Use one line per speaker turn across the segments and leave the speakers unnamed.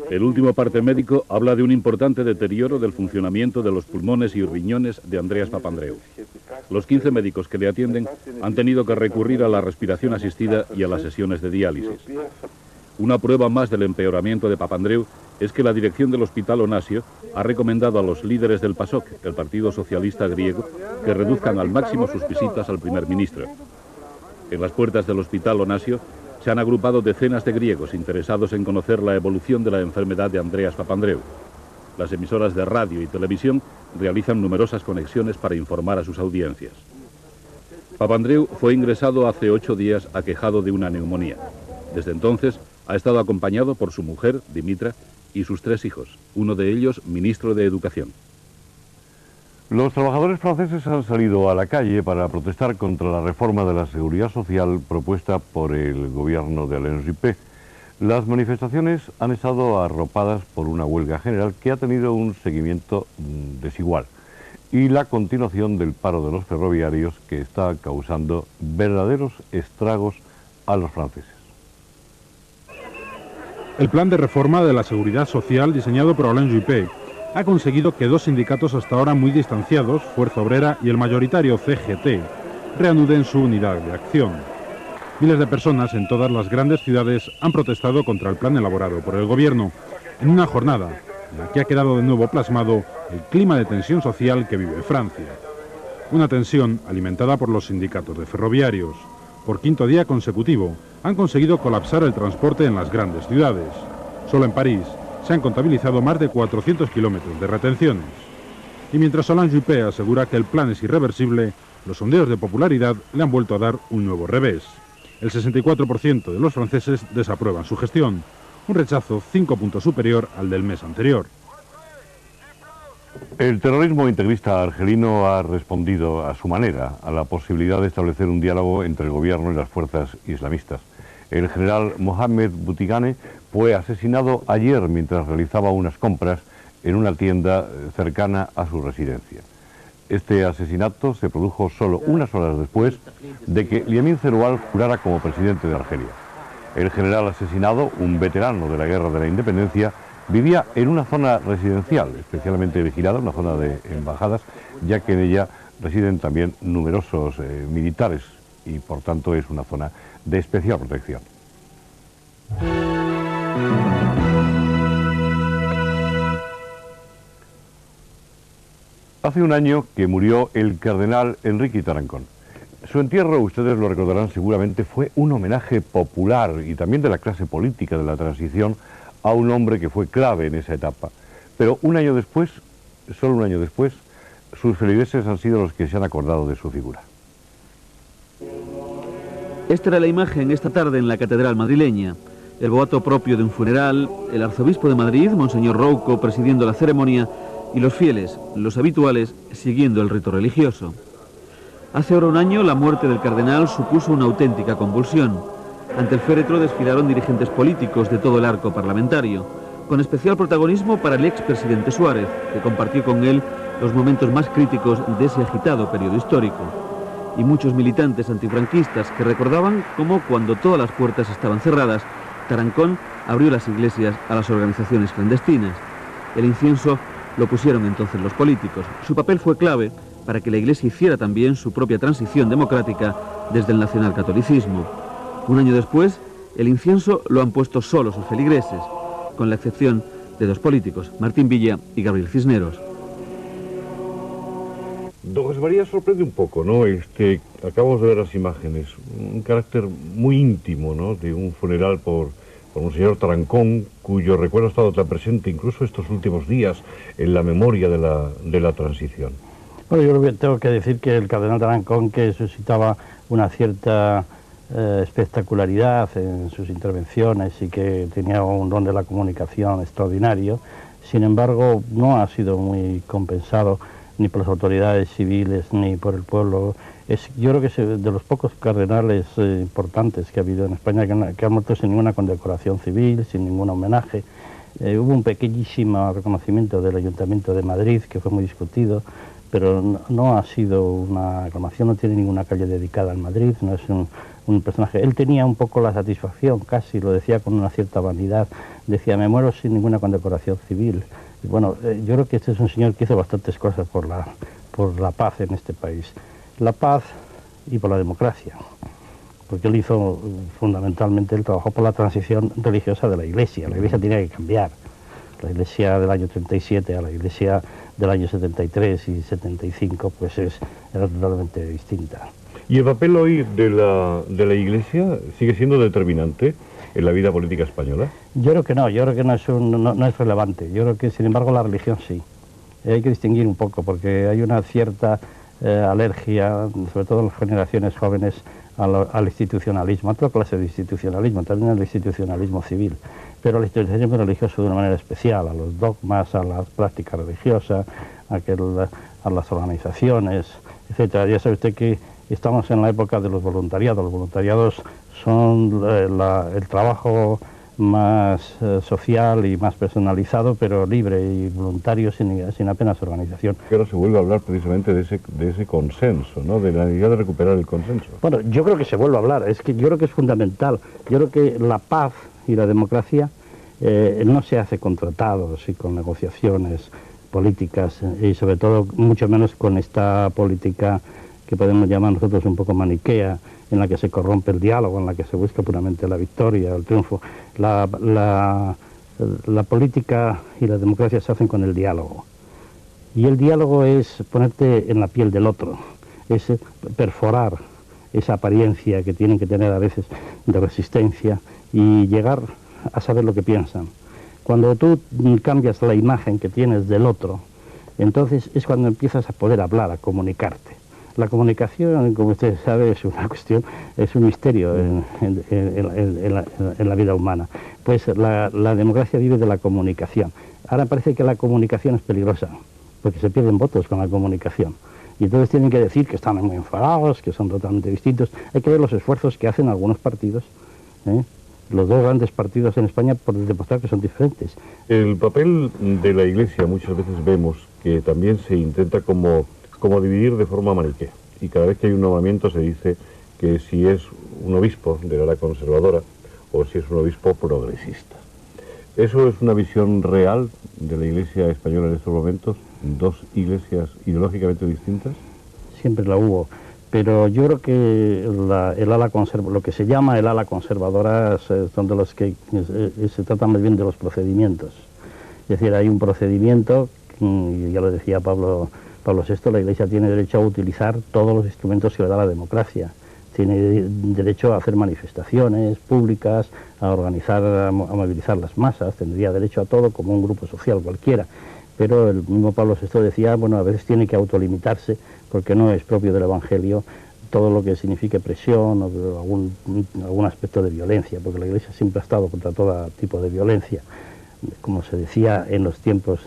El último parte médico habla de un importante deterioro del funcionamiento de los pulmones y riñones de Andreas Papandreou. Los 15 médicos que le atienden han tenido que recurrir a la respiración asistida y a las sesiones de diálisis. Una prueba más del empeoramiento de Papandreou es que la dirección del Hospital Onasio ha recomendado a los líderes del PASOK, el Partido Socialista Griego, que reduzcan al máximo sus visitas al primer ministro. En las puertas del Hospital Onasio se han agrupado decenas de griegos interesados en conocer la evolución de la enfermedad de Andreas Papandreou. Las emisoras de radio y televisión realizan numerosas conexiones para informar a sus audiencias. Papandreou fue ingresado hace 8 días aquejado de una neumonía. Desde entonces ha estado acompañado por su mujer, Dimitra, y sus 3 hijos, uno de ellos ministro de Educación.
Los trabajadores franceses han salido a la calle para protestar contra la reforma de la seguridad social propuesta por el gobierno de Alain Juppé. Las manifestaciones han estado arropadas por una huelga general que ha tenido un seguimiento desigual y la continuación del paro de los ferroviarios que está causando verdaderos estragos a los franceses.
El plan de reforma de la seguridad social diseñado por Alain Juppé ha conseguido que 2 sindicatos hasta ahora muy distanciados, Fuerza Obrera y el mayoritario CGT, reanuden su unidad de acción. Miles de personas en todas las grandes ciudades han protestado contra el plan elaborado por el gobierno, en una jornada en la que ha quedado de nuevo plasmado el clima de tensión social que vive Francia. Una tensión alimentada por los sindicatos de ferroviarios. Por 5º día consecutivo han conseguido colapsar el transporte en las grandes ciudades. Solo en París se han contabilizado más de 400 kilómetros de retenciones. Y mientras Alain Juppé asegura que el plan es irreversible, los sondeos de popularidad le han vuelto a dar un nuevo revés. El 64% de los franceses desaprueban su gestión, un rechazo 5 puntos superior al del mes anterior.
El terrorismo integrista argelino ha respondido a su manera a la posibilidad de establecer un diálogo entre el gobierno y las fuerzas islamistas. El general Mohamed Boutigane fue asesinado ayer mientras realizaba unas compras en una tienda cercana a su residencia. Este asesinato se produjo solo unas horas después de que Liamin Zeroual jurara como presidente de Argelia. El general asesinado, un veterano de la Guerra de la Independencia, vivía en una zona residencial, especialmente vigilada, una zona de embajadas, ya que en ella residen también numerosos militares y por tanto es una zona de especial protección. Hace un año que murió el cardenal Enrique Tarancón. Su entierro, ustedes lo recordarán seguramente, fue un homenaje popular y también de la clase política de la transición a un hombre que fue clave en esa etapa. Pero un año después, solo un año después, sus feligreses han sido los que se han acordado de su figura.
Esta era la imagen esta tarde en la catedral madrileña. El boato propio de un funeral, el arzobispo de Madrid, Monseñor Rouco, presidiendo la ceremonia, y los fieles, los habituales, siguiendo el rito religioso. Hace ahora un año, la muerte del cardenal supuso una auténtica convulsión. Ante el féretro desfilaron dirigentes políticos de todo el arco parlamentario, con especial protagonismo para el expresidente Suárez, que compartió con él los momentos más críticos de ese agitado periodo histórico, y muchos militantes antifranquistas que recordaban cómo, cuando todas las puertas estaban cerradas, Tarancón abrió las iglesias a las organizaciones clandestinas. El incienso lo pusieron entonces los políticos. Su papel fue clave para que la Iglesia hiciera también su propia transición democrática desde el nacionalcatolicismo. Un año después, el incienso lo han puesto solo sus feligreses, con la excepción de 2 políticos, Martín Villa y Gabriel Cisneros.
Don José María, sorprende un poco, ¿no? Acabamos de ver las imágenes, un carácter muy íntimo, ¿no?, de un funeral por un señor Tarancón, cuyo recuerdo ha estado tan presente incluso estos últimos días en la memoria de la transición.
Bueno, yo creo que tengo que decir que el cardenal Tarancón, que suscitaba una cierta espectacularidad en sus intervenciones y que tenía un don de la comunicación extraordinario, sin embargo no ha sido muy compensado ni por las autoridades civiles ni por el pueblo. Yo creo que es de los pocos cardenales importantes que ha habido en España que han muerto sin ninguna condecoración civil, sin ningún homenaje. Hubo un pequeñísimo reconocimiento del Ayuntamiento de Madrid, que fue muy discutido, pero no ha sido una aclamación, no tiene ninguna calle dedicada en Madrid, no es un personaje. Él tenía un poco la satisfacción, casi lo decía con una cierta vanidad, decía, me muero sin ninguna condecoración civil. Y bueno, yo creo que este es un señor que hizo bastantes cosas por la paz en este país. La paz y por la democracia, porque él hizo fundamentalmente el trabajo por la transición religiosa de la Iglesia. La Iglesia tenía que cambiar. La Iglesia del año 37 a la Iglesia del año 73 y 75 pues era totalmente distinta.
¿Y el papel hoy de la Iglesia sigue siendo determinante en la vida política española?
Yo creo que no, no es relevante. Yo creo que, sin embargo, la religión sí. Hay que distinguir un poco, porque hay una cierta alergia, sobre todo en las generaciones jóvenes, al institucionalismo, a toda clase de institucionalismo, también al institucionalismo civil, pero al institucionalismo religioso de una manera especial, a los dogmas, a las prácticas religiosas, a las organizaciones, etcétera. Ya sabe usted que estamos en la época de los voluntariados. Los voluntariados son el trabajo más social y más personalizado, pero libre y voluntario, sin apenas organización.
Que ahora se vuelve a hablar precisamente de ese consenso, ¿no? De la necesidad de recuperar el consenso.
Bueno, yo creo que se vuelve a hablar, es que yo creo que es fundamental. Yo creo que la paz y la democracia no se hace con tratados y con negociaciones políticas, y sobre todo mucho menos con esta política que podemos llamar nosotros un poco maniquea, en la que se corrompe el diálogo, en la que se busca puramente la victoria, el triunfo. La política y la democracia se hacen con el diálogo. Y el diálogo es ponerte en la piel del otro, es perforar esa apariencia que tienen que tener a veces de resistencia y llegar a saber lo que piensan. Cuando tú cambias la imagen que tienes del otro, entonces es cuando empiezas a poder hablar, a comunicarte. La comunicación, como usted sabe, es una cuestión, es un misterio en la vida humana. Pues la democracia vive de la comunicación. Ahora parece que la comunicación es peligrosa, porque se pierden votos con la comunicación. Y entonces tienen que decir que están muy enfadados, que son totalmente distintos. Hay que ver los esfuerzos que hacen algunos partidos, los dos grandes partidos en España, por demostrar que son diferentes.
El papel de la Iglesia muchas veces vemos que también se intenta como dividir de forma maniquea. Y cada vez que hay un nombramiento se dice que si es un obispo de ala conservadora o si es un obispo progresista. ¿Eso es una visión real de la Iglesia española en estos momentos? ¿Dos iglesias ideológicamente distintas?
Siempre la hubo, pero yo creo que lo que se llama el ala conservadora son de los que se trata más bien de los procedimientos. Es decir, hay un procedimiento, y ya lo decía Pablo VI, la Iglesia tiene derecho a utilizar todos los instrumentos que le da la democracia. Tiene derecho a hacer manifestaciones públicas, a organizar, a movilizar las masas, tendría derecho a todo como un grupo social cualquiera. Pero el mismo Pablo VI decía, bueno, a veces tiene que autolimitarse porque no es propio del Evangelio todo lo que signifique presión o algún aspecto de violencia, porque la Iglesia siempre ha estado contra todo tipo de violencia. Como se decía en los tiempos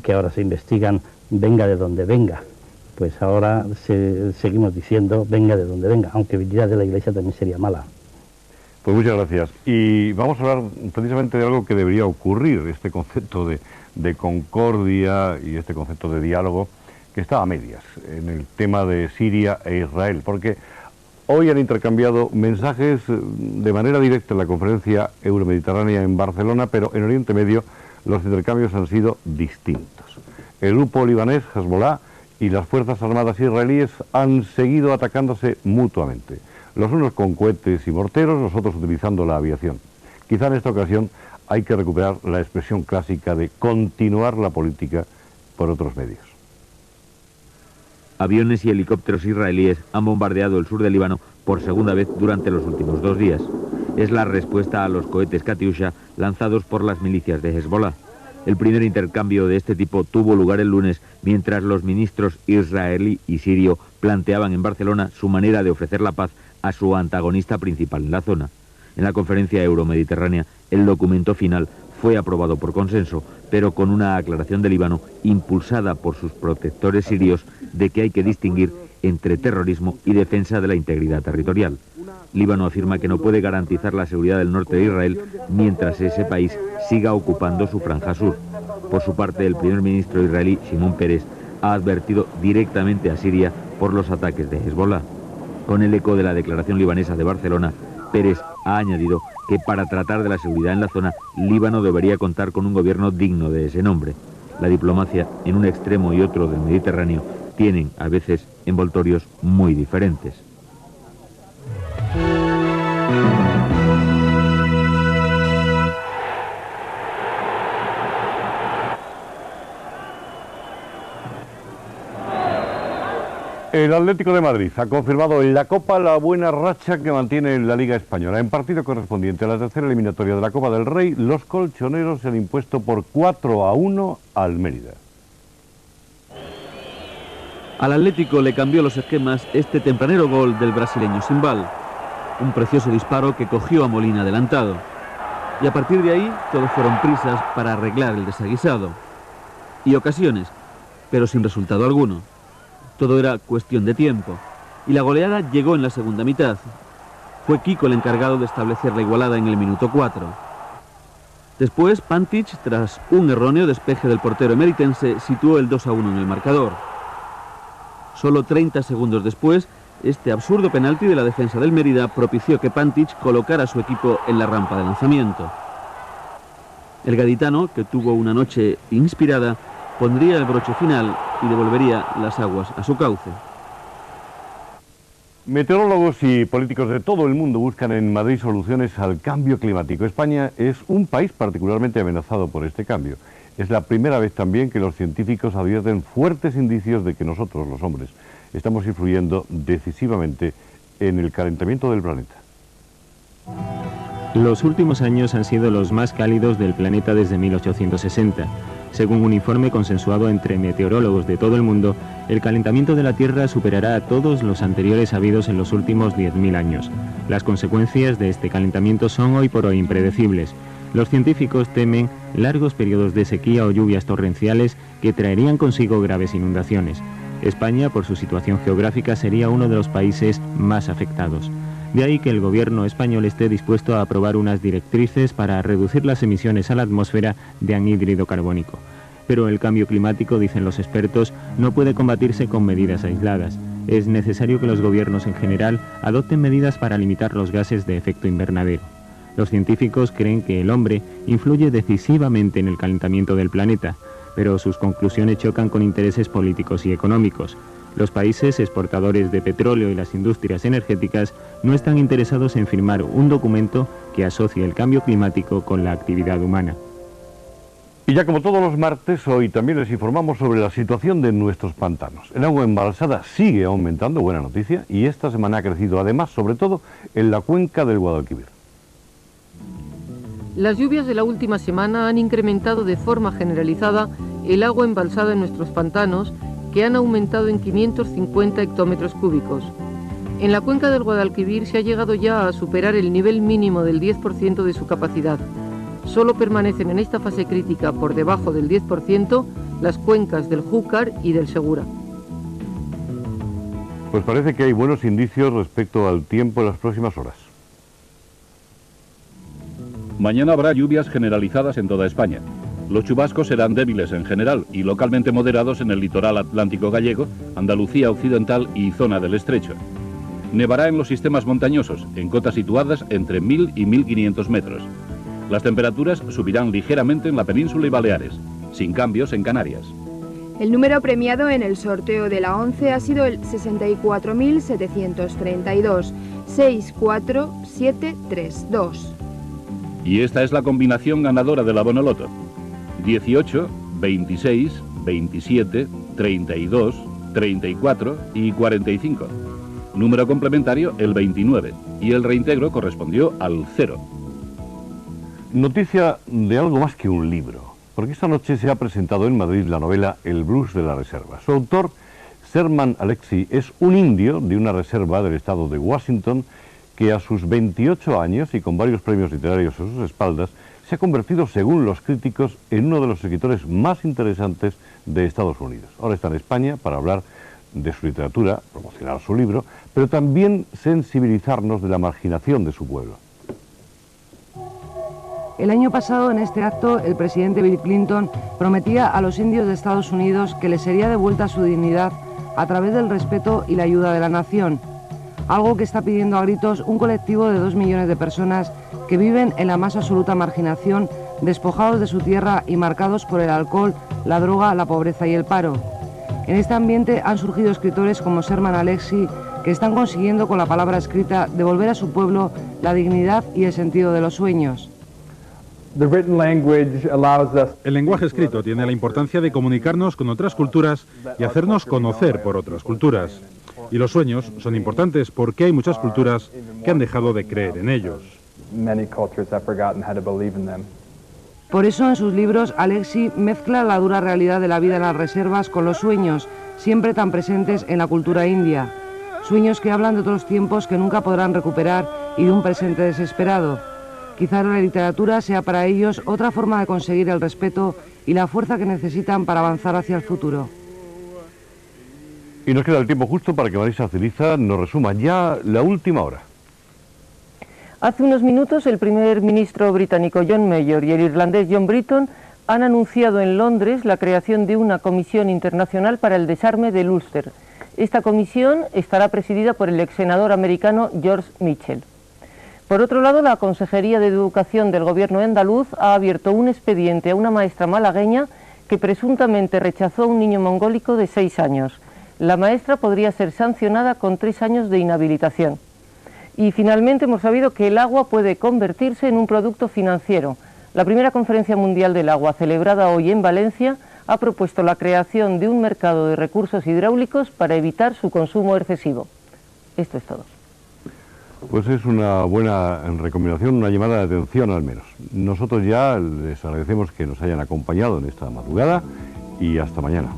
que ahora se investigan, venga de donde venga, pues ahora seguimos diciendo venga de donde venga, aunque venir de la Iglesia también sería mala.
Pues muchas gracias. Y vamos a hablar precisamente de algo que debería ocurrir, este concepto de concordia y este concepto de diálogo que está a medias en el tema de Siria e Israel, porque hoy han intercambiado mensajes de manera directa en la conferencia euromediterránea en Barcelona, pero en Oriente Medio los intercambios han sido distintos. El grupo libanés Hezbollah y las Fuerzas Armadas israelíes han seguido atacándose mutuamente, los unos con cohetes y morteros, los otros utilizando la aviación. Quizá en esta ocasión hay que recuperar la expresión clásica de continuar la política por otros medios.
Aviones y helicópteros israelíes han bombardeado el sur del Líbano por segunda vez durante los últimos 2 días. Es la respuesta a los cohetes Katyusha lanzados por las milicias de Hezbollah. El primer intercambio de este tipo tuvo lugar el lunes, mientras los ministros israelí y sirio planteaban en Barcelona su manera de ofrecer la paz a su antagonista principal en la zona. En la conferencia euromediterránea, el documento final fue aprobado por consenso, pero con una aclaración de Líbano impulsada por sus protectores sirios de que hay que distinguir entre terrorismo y defensa de la integridad territorial. Líbano afirma que no puede garantizar la seguridad del norte de Israel mientras ese país siga ocupando su franja sur. Por su parte, el primer ministro israelí, Shimon Peres, ha advertido directamente a Siria por los ataques de Hezbollah. Con el eco de la declaración libanesa de Barcelona, Pérez ha añadido que para tratar de la seguridad en la zona, Líbano debería contar con un gobierno digno de ese nombre. La diplomacia en un extremo y otro del Mediterráneo tienen a veces envoltorios muy diferentes.
El Atlético de Madrid ha confirmado en la Copa la buena racha que mantiene en la Liga Española. En partido correspondiente a la tercera eliminatoria de la Copa del Rey, los colchoneros se han impuesto por 4-1 al Mérida.
Al Atlético le cambió los esquemas este tempranero gol del brasileño Simbal. Un precioso disparo que cogió a Molina adelantado. Y a partir de ahí, todos fueron prisas para arreglar el desaguisado. Y ocasiones, pero sin resultado alguno. Todo era cuestión de tiempo. Y la goleada llegó en la segunda mitad. Fue Kiko el encargado de establecer la igualada en el minuto 4. Después, Pantic, tras un erróneo despeje del portero emeritense, situó el 2-1 en el marcador. Solo 30 segundos después, este absurdo penalti de la defensa del Mérida propició que Pantic colocara a su equipo en la rampa de lanzamiento. El gaditano, que tuvo una noche inspirada, pondría el broche final y devolvería las aguas a su cauce.
Meteorólogos y políticos de todo el mundo buscan en Madrid soluciones al cambio climático. España es un país particularmente amenazado por este cambio. Es la primera vez también que los científicos advierten fuertes indicios de que nosotros, los hombres, estamos influyendo decisivamente en el calentamiento del planeta.
Los últimos años han sido los más cálidos del planeta desde 1860. Según un informe consensuado entre meteorólogos de todo el mundo, el calentamiento de la Tierra superará a todos los anteriores habidos en los últimos 10.000 años. Las consecuencias de este calentamiento son hoy por hoy impredecibles. Los científicos temen largos periodos de sequía o lluvias torrenciales que traerían consigo graves inundaciones. España, por su situación geográfica, sería uno de los países más afectados. De ahí que el gobierno español esté dispuesto a aprobar unas directrices para reducir las emisiones a la atmósfera de anhídrido carbónico. Pero el cambio climático, dicen los expertos, no puede combatirse con medidas aisladas. Es necesario que los gobiernos en general adopten medidas para limitar los gases de efecto invernadero. Los científicos creen que el hombre influye decisivamente en el calentamiento del planeta, pero sus conclusiones chocan con intereses políticos y económicos. Los países exportadores de petróleo y las industrias energéticas no están interesados en firmar un documento que asocie el cambio climático con la actividad humana.
Y ya como todos los martes, hoy también les informamos sobre la situación de nuestros pantanos. El agua embalsada sigue aumentando, buena noticia, y esta semana ha crecido además, sobre todo, en la cuenca del Guadalquivir.
Las lluvias de la última semana han incrementado de forma generalizada el agua embalsada en nuestros pantanos, que han aumentado en 550 hectómetros cúbicos. En la cuenca del Guadalquivir se ha llegado ya a superar el nivel mínimo del 10% de su capacidad. Solo permanecen en esta fase crítica por debajo del 10% las cuencas del Júcar y del Segura.
Pues parece que hay buenos indicios respecto al tiempo en las próximas horas.
Mañana habrá lluvias generalizadas en toda España. Los chubascos serán débiles en general y localmente moderados en el litoral atlántico gallego, Andalucía occidental y zona del Estrecho. Nevará en los sistemas montañosos, en cotas situadas entre 1000 y 1500 metros. Las temperaturas subirán ligeramente en la península y Baleares, sin cambios en Canarias.
El número premiado en el sorteo de la 11 ha sido el 64.732, 64732.
Y esta es la combinación ganadora de la Bonoloto: 18, 26, 27, 32, 34 y 45. Número complementario el 29 y el reintegro correspondió al 0.
Noticia de algo más que un libro, porque esta noche se ha presentado en Madrid la novela El blues de la reserva. Su autor, Sherman Alexie, es un indio de una reserva del estado de Washington que a sus 28 años y con varios premios literarios a sus espaldas, se ha convertido, según los críticos, en uno de los escritores más interesantes de Estados Unidos. Ahora está en España para hablar de su literatura, promocionar su libro, pero también sensibilizarnos de la marginación de su pueblo.
El año pasado, en este acto, el presidente Bill Clinton prometía a los indios de Estados Unidos que les sería devuelta su dignidad a través del respeto y la ayuda de la nación, algo que está pidiendo a gritos un colectivo de 2 millones de personas que viven en la más absoluta marginación, despojados de su tierra y marcados por el alcohol, la droga, la pobreza y el paro. En este ambiente han surgido escritores como Sherman Alexie, que están consiguiendo con la palabra escrita devolver a su pueblo la dignidad y el sentido de los sueños.
El lenguaje escrito tiene la importancia de comunicarnos con otras culturas y hacernos conocer por otras culturas. Y los sueños son importantes porque hay muchas culturas que han dejado de creer en ellos.
Por eso en sus libros Alexie mezcla la dura realidad de la vida en las reservas con los sueños, siempre tan presentes en la cultura india. Sueños que hablan de otros tiempos que nunca podrán recuperar y de un presente desesperado. Quizás la literatura sea para ellos otra forma de conseguir el respeto y la fuerza que necesitan para avanzar hacia el futuro.
Y nos queda el tiempo justo para que Marisa Celiza nos resuma ya la última hora.
Hace unos minutos el primer ministro británico John Major y el irlandés John Britton han anunciado en Londres la creación de una comisión internacional para el desarme del Ulster. Esta comisión estará presidida por el ex senador americano George Mitchell. Por otro lado, la Consejería de Educación del Gobierno andaluz ha abierto un expediente a una maestra malagueña que presuntamente rechazó a un niño mongólico de 6 años. La maestra podría ser sancionada con 3 años de inhabilitación. Y finalmente hemos sabido que el agua puede convertirse en un producto financiero. La primera conferencia mundial del agua, celebrada hoy en Valencia, ha propuesto la creación de un mercado de recursos hidráulicos para evitar su consumo excesivo. Esto es todo.
Pues es una buena recomendación, una llamada de atención al menos. Nosotros ya les agradecemos que nos hayan acompañado en esta madrugada y hasta mañana.